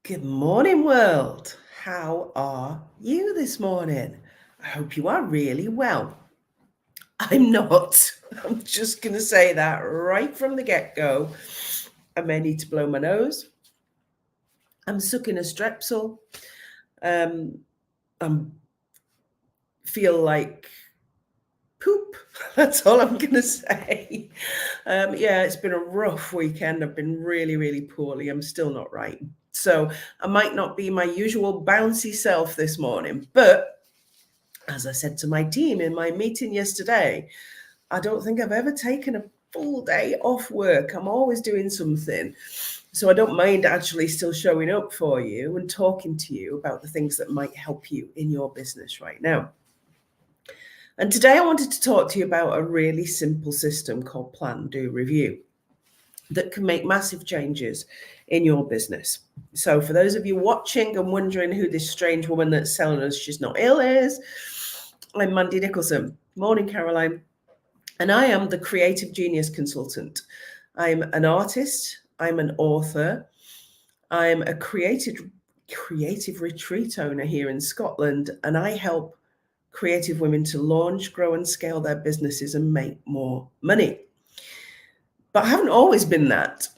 Good morning, world. How are you this morning? I hope you are really well. I'm not. I'm just going to say that right from the get-go. I may need to blow my nose. I'm sucking a strepsil. I feel like poop. That's all I'm going to say. Yeah, it's been a rough weekend. I've been really, really poorly. I'm still not right. So I might not be my usual bouncy self this morning, but as I said to my team in my meeting yesterday, I don't think I've ever taken a full day off work. I'm always doing something. So I don't mind actually still showing up for you and talking to you about the things that might help you in your business right now. And today I wanted to talk to you about a really simple system called Plan, Do, Review that can make massive changes in your business. So for those of you watching and wondering who this strange woman that's telling us she's not ill is, I'm Mandy Nicholson. Morning, Caroline. And I am the Creative Genius Consultant. I'm an artist. I'm an author. I'm a creative retreat owner here in Scotland, and I help creative women to launch, grow, and scale their businesses and make more money. But I haven't always been that.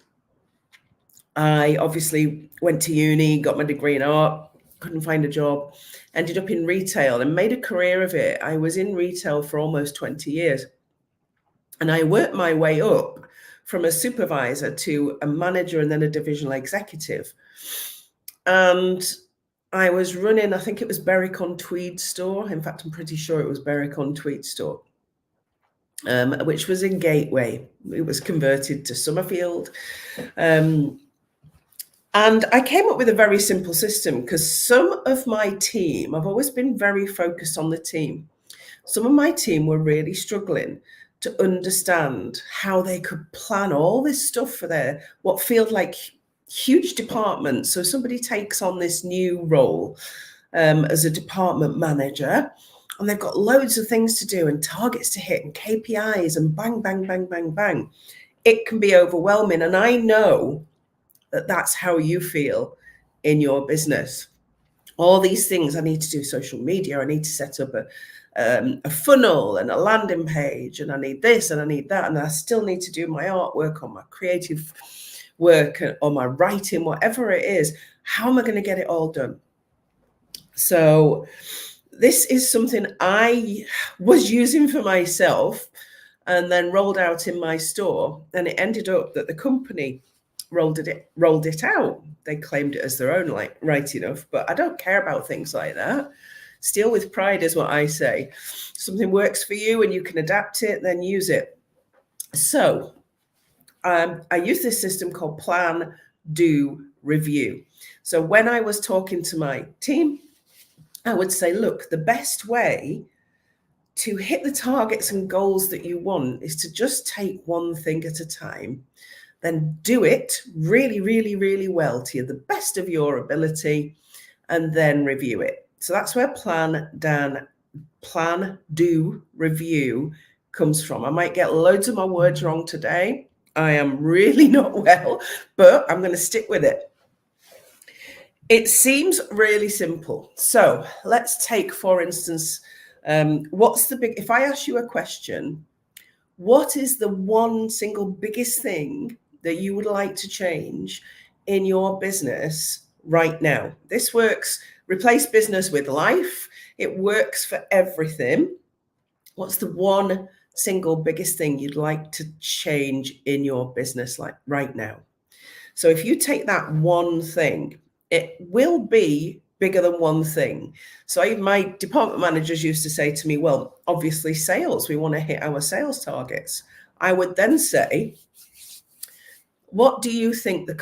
I obviously went to uni, got my degree in art, couldn't find a job, ended up in retail and made a career of it. I was in retail for almost 20 years. And I worked my way up from a supervisor to a manager and then a divisional executive. And I was running, I think it was Berwick-on-Tweed store. In fact, I'm pretty sure it was Berwick-on-Tweed store, which was in Gateway. It was converted to Summerfield. And I came up with a very simple system because some of my team, I've always been very focused on the team. Some of my team were really struggling to understand how they could plan all this stuff for their what felt like huge departments. So somebody takes on this new role as a department manager, and they've got loads of things to do and targets to hit and KPIs and bang, bang, bang, bang, bang. It can be overwhelming. And I know that that's how you feel in your business. All these things, I need to do social media, I need to set up a funnel and a landing page, and I need this and I need that, and I still need to do my artwork or my creative work or my writing, whatever it is. How am I going to get it all done? So this is something I was using for myself and then rolled out in my store, and it ended up that the company rolled it out. They claimed it as their own, like, right enough, but I don't care about things like that. Steal with pride is what I say. Something works for you and you can adapt it, then use it. So I use this system called Plan, Do, Review. So when I was talking to my team, I would say, look, the best way to hit the targets and goals that you want is to just take one thing at a time, then do it really, really, really well to the best of your ability, and then review it. So that's where Plan, Do, Review comes from. I might get loads of my words wrong today. I am really not well, but I'm going to stick with it. It seems really simple. So let's take, for instance, if I ask you a question, what is the one single biggest thing that you would like to change in your business right now? This works. Replace business with life. It works for everything. What's the one single biggest thing you'd like to change in your business like right now? So if you take that one thing, it will be bigger than one thing. So my department managers used to say to me, well, obviously sales, we want to hit our sales targets. I would then say, what do you think your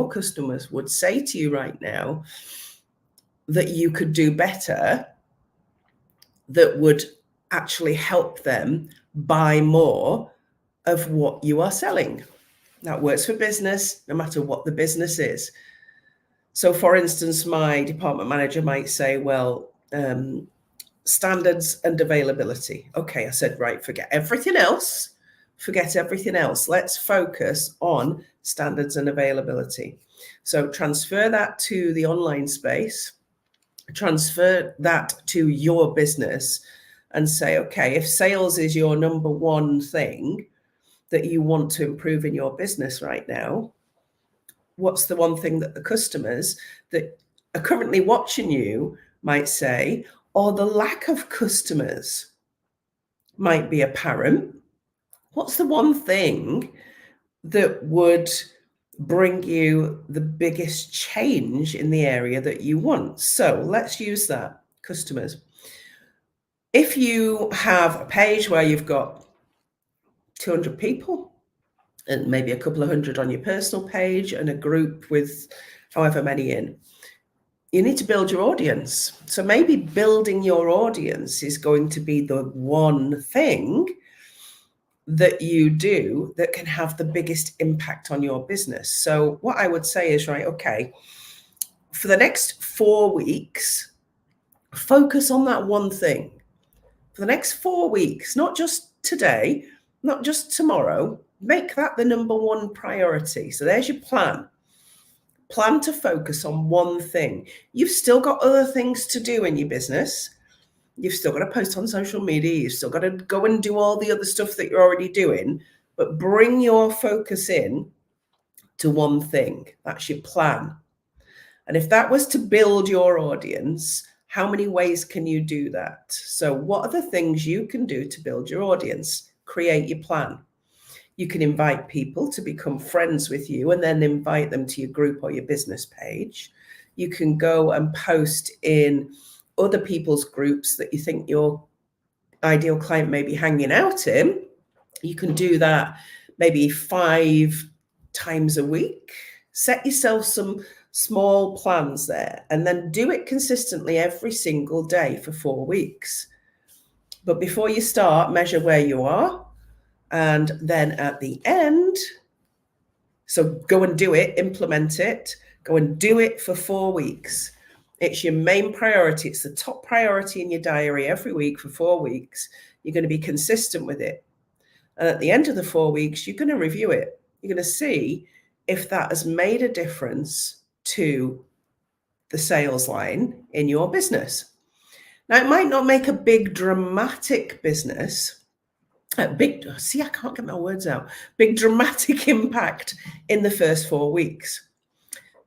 customers would say to you right now that you could do better, that would actually help them buy more of what you are selling? That works for business, no matter what the business is. So for instance, my department manager might say, well, standards and availability. Okay, I said, right, forget everything else. Forget everything else. Let's focus on standards and availability. So transfer that to the online space, transfer that to your business, and say, okay, if sales is your number one thing that you want to improve in your business right now, what's the one thing that the customers that are currently watching you might say, or the lack of customers might be apparent? What's the one thing that would bring you the biggest change in the area that you want? So let's use that, customers. If you have a page where you've got 200 people and maybe a couple of hundred on your personal page and a group with however many in, you need to build your audience. So maybe building your audience is going to be the one thing that you do that can have the biggest impact on your business. So what I would say is, right, okay, for the next 4 weeks, focus on that one thing. For the next 4 weeks, not just today, not just tomorrow, make that the number one priority. So there's your plan. Plan to focus on one thing. You've still got other things to do in your business. You've still got to post on social media. You've still got to go and do all the other stuff that you're already doing, but bring your focus in to one thing. That's your plan. And if that was to build your audience, how many ways can you do that? So what are the things you can do to build your audience? Create your plan. You can invite people to become friends with you and then invite them to your group or your business page. You can go and post in other people's groups that you think your ideal client may be hanging out in. You can do that maybe 5 times a week. Set yourself some small plans there and then do it consistently every single day for 4 weeks. But before you start, measure where you are. And then at the end, so go and do it, implement it, go and do it for 4 weeks. It's your main priority. It's the top priority in your diary every week for 4 weeks. You're going to be consistent with it. And at the end of the 4 weeks, you're going to review it. You're going to see if that has made a difference to the sales line in your business. Now, it might not make a big dramatic I can't get my words out. Big dramatic impact in the first 4 weeks,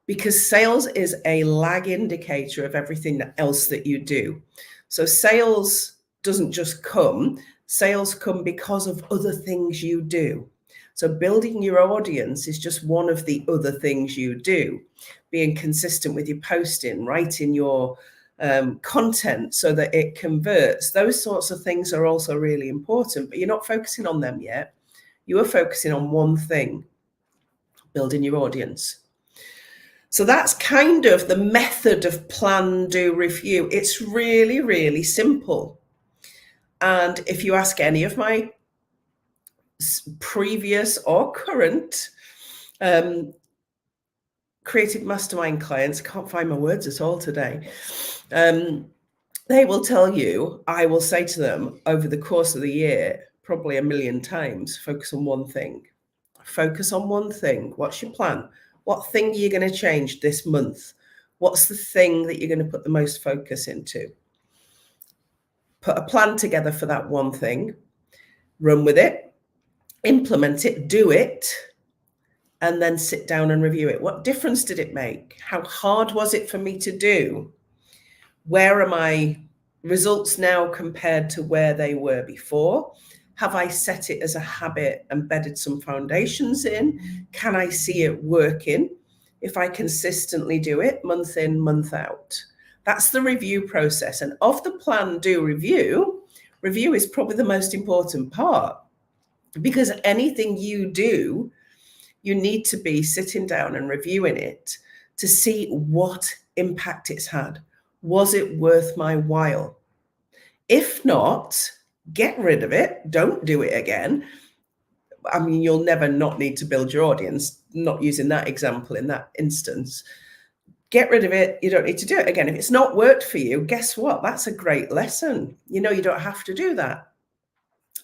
because sales is a lag indicator of everything else that you do. So sales doesn't just come, sales come because of other things you do. So building your audience is just one of the other things you do. Being consistent with your posting, writing your content so that it converts. Those sorts of things are also really important, but you're not focusing on them yet. You are focusing on one thing, building your audience. So that's kind of the method of plan, do, review. It's really, really simple. And if you ask any of my previous or current creative mastermind clients, I can't find my words at all today, they will tell you, I will say to them over the course of the year, probably 1 million times, focus on one thing. Focus on one thing. What's your plan? What thing are you going to change this month? What's the thing that you're going to put the most focus into? Put a plan together for that one thing. Run with it. Implement it. Do it. And then sit down and review it. What difference did it make? How hard was it for me to do? Where are my results now compared to where they were before? Have I set it as a habit, embedded some foundations in? Can I see it working if I consistently do it month in, month out? That's the review process. And of the plan, do, review is probably the most important part, because anything you do, you need to be sitting down and reviewing it to see what impact it's had. Was it worth my while? If not, get rid of it. Don't do it again. I mean, you'll never not need to build your audience, not using that example in that instance. Get rid of it. You don't need to do it again. If it's not worked for you, guess what? That's a great lesson. You know, you don't have to do that.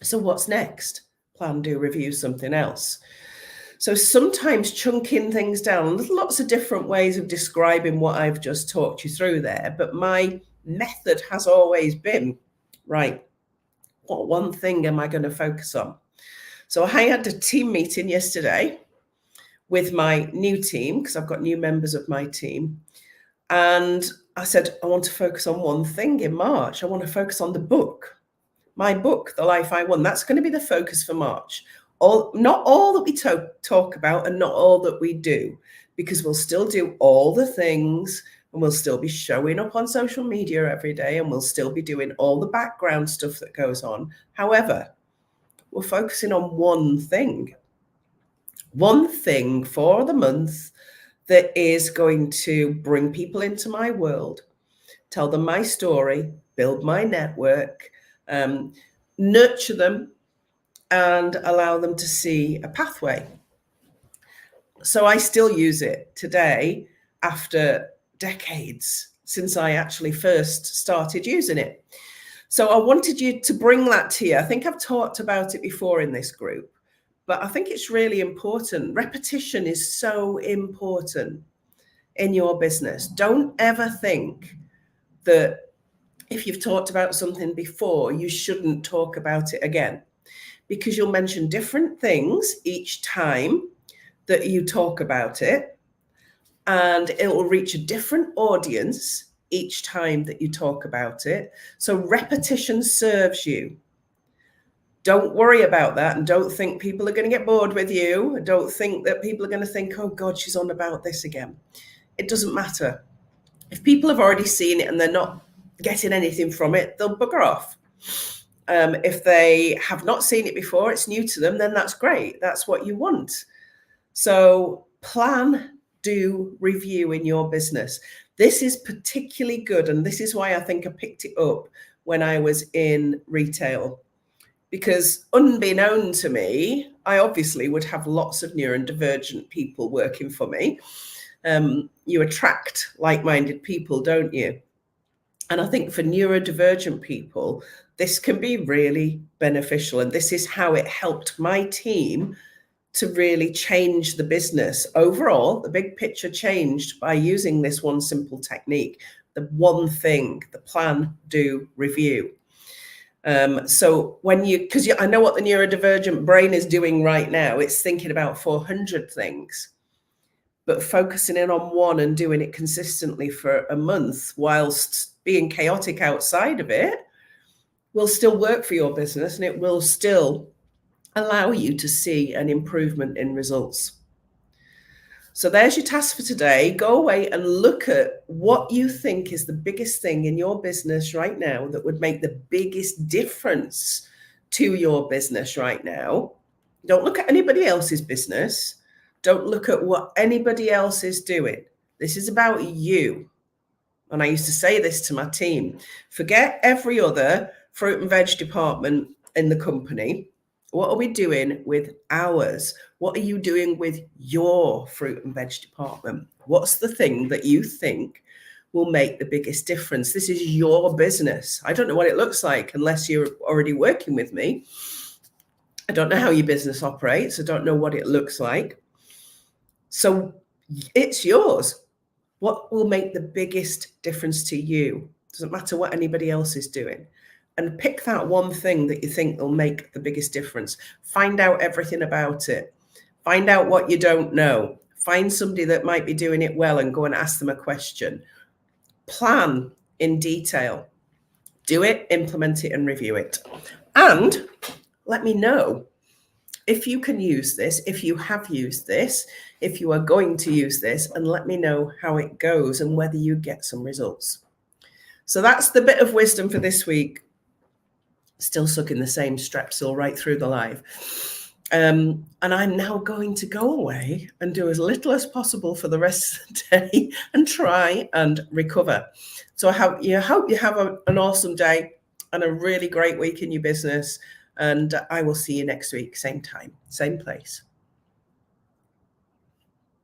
So what's next? plan, do, review, something else. So sometimes chunking things down, there's lots of different ways of describing what I've just talked you through there, but my method has always been, right, what one thing am I going to focus on? So I had a team meeting yesterday with my new team, because I've got new members of my team. And I said, I want to focus on one thing in March. I want to focus on the book, my book, The Life I Want. That's going to be the focus for March. Not all that we talk about and not all that we do, because we'll still do all the things and we'll still be showing up on social media every day and we'll still be doing all the background stuff that goes on. However, we're focusing on one thing for the month that is going to bring people into my world, tell them my story, build my network, nurture them, and allow them to see a pathway. So I still use it today after decades since I actually first started using it. So I wanted you to bring that to you. I think I've talked about it before in this group, but I think it's really important. Repetition is so important in your business. Don't ever think that if you've talked about something before, you shouldn't talk about it again, because you'll mention different things each time that you talk about it, and it will reach a different audience each time that you talk about it. So repetition serves you. Don't worry about that, and don't think people are going to get bored with you. Don't think that people are going to think, oh God, she's on about this again. It doesn't matter. If people have already seen it and they're not getting anything from it, they'll bugger off. If they have not seen it before, it's new to them, then that's great. That's what you want. So plan, do, review in your business. This is particularly good, and this is why I think I picked it up when I was in retail, because unbeknown to me, I obviously would have lots of neurodivergent people working for me. You attract like-minded people, don't you? And I think for neurodivergent people, this can be really beneficial. And this is how it helped my team to really change the business. Overall, the big picture changed by using this one simple technique, the one thing, the plan, do, review. So because I know what the neurodivergent brain is doing right now, it's thinking about 400 things. But focusing in on one and doing it consistently for a month whilst being chaotic outside of it will still work for your business, and it will still allow you to see an improvement in results. So there's your task for today. Go away and look at what you think is the biggest thing in your business right now that would make the biggest difference to your business right now. Don't look at anybody else's business. Don't look at what anybody else is doing. This is about you. And I used to say this to my team: forget every other fruit and veg department in the company. What are we doing with ours? What are you doing with your fruit and veg department? What's the thing that you think will make the biggest difference? This is your business. I don't know what it looks like unless you're already working with me. I don't know how your business operates. I don't know what it looks like. So it's yours. What will make the biggest difference to you? Doesn't matter what anybody else is doing. And pick that one thing that you think will make the biggest difference. Find out everything about it. Find out what you don't know. Find somebody that might be doing it well and go and ask them a question. Plan in detail. Do it, implement it, and review it. And let me know if you can use this, if you have used this, if you are going to use this, and let me know how it goes and whether you get some results. So that's the bit of wisdom for this week. Still sucking the same strepsil right through the live. And I'm now going to go away and do as little as possible for the rest of the day and try and recover. So I hope you have an awesome day and a really great week in your business. And I will see you next week, same time, same place.